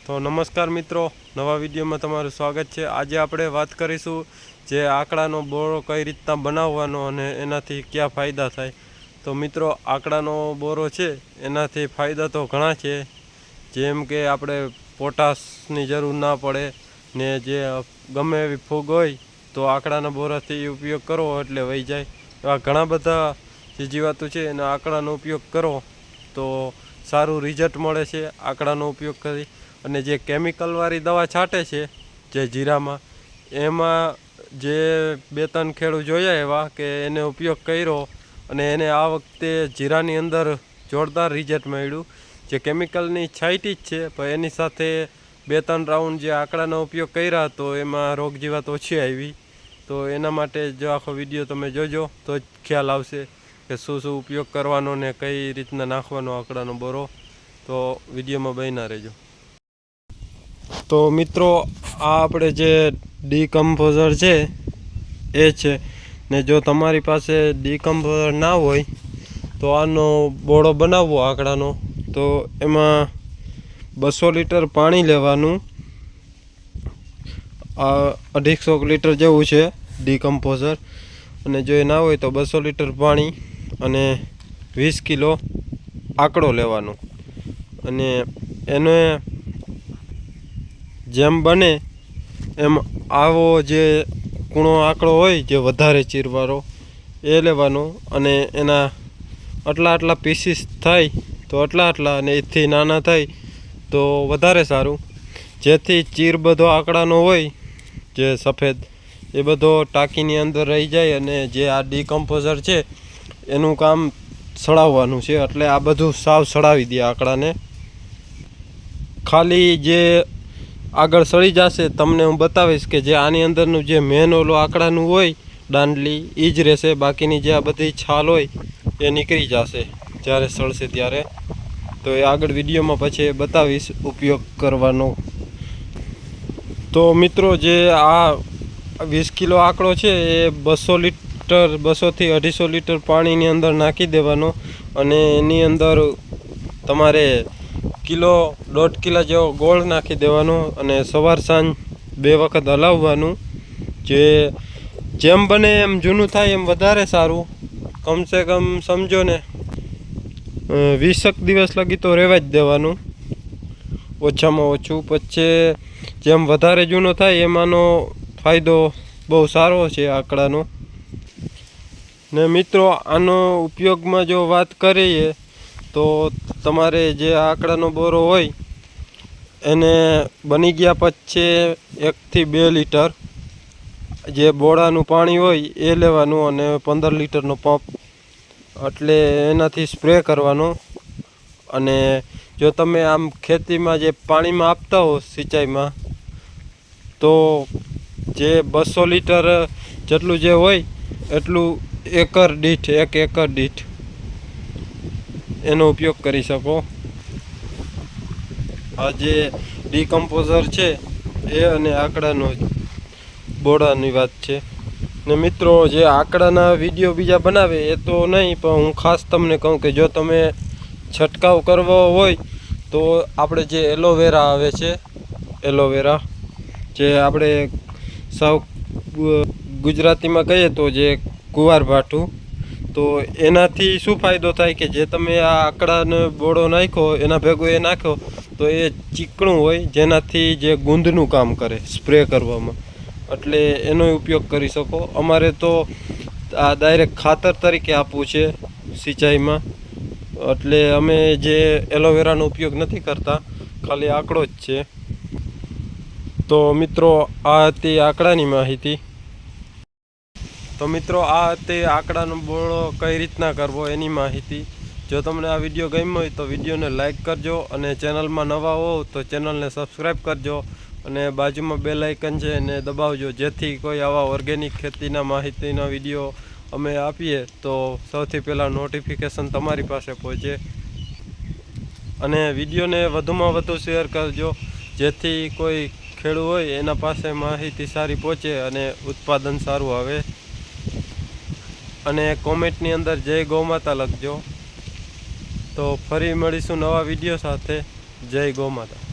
તો નમસ્કાર મિત્રો, નવા વિડીયોમાં તમારું સ્વાગત છે। આજે આપણે વાત કરીશું જે આંકડાનો બોરો કઈ રીતના બનાવવાનો અને એનાથી કયા ફાયદા થાય। તો મિત્રો, આંકડાનો બોરો છે એનાથી ફાયદા તો ઘણા છે, જેમ કે આપણે પોટાશની જરૂર ના પડે ને જે ગમે એવી ફૂગ હોય તો આંકડાના બોરાથી ઉપયોગ કરો એટલે વહી જાય। એવા ઘણા બધા જે જીવાતો છે એના આંકડાનો ઉપયોગ કરો તો સારું રિઝલ્ટ મળે છે આંકડાનો ઉપયોગ કરી। અને જે કેમિકલવાળી દવા છાંટે છે જે જીરામાં, એમાં જે 2-3 ખેડૂત જોયા એવા કે એને ઉપયોગ કર્યો અને એને આ વખતે જીરાની અંદર જોરદાર રિઝલ્ટ મળ્યું। જે કેમિકલની છાંટી જ છે પણ એની સાથે 2-3 રાઉન્ડ જે આંકડાનો ઉપયોગ કર્યા તો એમાં રોગ જીવાત ઓછી આવી। તો એના માટે જો આખો વિડીયો તમે જોજો તો જ ખ્યાલ આવશે કે શું શું ઉપયોગ કરવાનો ને કઈ રીતના નાખવાનો આંકડાનો બોરો। તો વિડીયોમાં બન્યા રહેજો। તો મિત્રો, આ આપણે જે ડીકમ્પોઝર છે એ છે ને જો તમારી પાસે ડીકમ્પોઝર ના હોય તો આનો બોળો બનાવવો આંકડાનો, તો એમાં 200 લીટર પાણી લેવાનું। આ 250 લીટર જેવું છે ડીકમ્પોઝર, અને જો એ ના હોય તો 200 લીટર પાણી અને 20 કિલો આંકડો લેવાનો। અને એને જેમ બને એમ આવો જે કૂણો આંકડો હોય જે વધારે ચીરવાળો એ લેવાનો, અને એના આટલા પીસીસ થાય તો આટલા અને એથી નાના થાય તો વધારે સારું, જેથી ચીર બધો આંકડાનો હોય જે સફેદ એ બધો ટાંકીની અંદર રહી જાય અને જે આ ડીકમ્પોઝર છે એનું કામ સડાવવાનું છે, એટલે આ બધું સાવ સડાવી દે આંકડાને। ખાલી જે આગળ સડી જશે તમને હું બતાવીશ કે જે આની અંદરનું જે મેન ઓલો આંકડાનું હોય દાંડલી એ જ રહેશે, બાકીની જે આ બધી છાલ હોય એ નીકળી જશે જ્યારે સળશે ત્યારે। તો એ આગળ વિડીયોમાં પછી બતાવીશ ઉપયોગ કરવાનો। તો મિત્રો, જે આ 20 કિલો આંકડો છે એ 200 લીટર 200 થી 250 લીટર પાણીની અંદર નાખી દેવાનો, અને એની અંદર તમારે 1.5 કિલો જેવો ગોળ નાખી દેવાનો, અને સવાર સાંજ 2 વખત હલાવવાનું। જેમ બને એમ જૂનું થાય એમ વધારે સારું, કમસે કમ સમજો ને 20 દિવસ લગી તો રહેવા જ દેવાનું ઓછામાં ઓછું। પછી જેમ વધારે જૂનો થાય એમાંનો ફાયદો બહુ સારો છે આંકડાનો। ને મિત્રો, આનો ઉપયોગમાં જો વાત કરીએ તો તમારે જે આંકડાનો બોરો હોય એને બની ગયા પછી 1 થી 2 લીટર જે બોળાનું પાણી હોય એ લેવાનું, અને 15 લીટરનો પંપ એટલે એનાથી સ્પ્રે કરવાનો। અને જો તમે આમ ખેતીમાં જે પાણીમાં આપતા હો સિંચાઈમાં, તો જે 200 લીટર જેટલું જે હોય એટલું 1 એકર દીઠ એનો ઉપયોગ કરી શકો। આ જે ડીકમ્પોઝર છે એ અને આંકડાનો બોળાની વાત છે। ને મિત્રો, જે આંકડાના વિડીયો બીજા બનાવે એ તો નહીં, પણ હું ખાસ તમને કહું કે જો તમે છંટકાવ કરવો હોય તો આપણે જે એલોવેરા આવે છે, એલોવેરા જે આપણે સાવ ગુજરાતીમાં કહીએ તો જે કુંવાર ભાઠું, તો એનાથી શું ફાયદો થાય કે જે તમે આ આંકડાનો બોળો નાખ્યો એના ભેગો એ નાખ્યો તો એ ચીકણું હોય, જેનાથી જે ગુંદનું કામ કરે સ્પ્રે કરવામાં, એટલે એનો ઉપયોગ કરી શકો। અમારે તો આ ડાયરેક્ટ ખાતર તરીકે આપવું છે સિંચાઈમાં, એટલે અમે જે એલોવેરાનો ઉપયોગ નથી કરતા, ખાલી આંકડો જ છે। તો મિત્રો, આ હતી આંકડાની માહિતી। તો મિત્રો, આ હતી આંકડાનો બોળો કઈ રીતના કરવો એની માહિતી। જો તમને આ વિડીયો ગમ્યો હોય તો વિડીયોને લાઇક કરજો, અને ચેનલમાં નવા હો તો ચેનલને સબસ્ક્રાઈબ કરજો, અને બાજુમાં બેલ આઇકન છે એને દબાવજો, જેથી કોઈ આવા ઓર્ગેનિક ખેતીના માહિતીના વિડીયો અમે આપીએ તો સૌથી પહેલાં નોટિફિકેશન તમારી પાસે પહોંચે। અને વિડીયોને વધુમાં વધુ શેર કરજો, જેથી કોઈ ખેડૂત હોય એના પાસે માહિતી સારી પહોંચે અને ઉત્પાદન સારું આવે। અને કોમેન્ટની અંદર જય ગૌ માતા લખજો। તો ફરી મળીશું નવા વિડીયો સાથે। જય ગૌ માતા।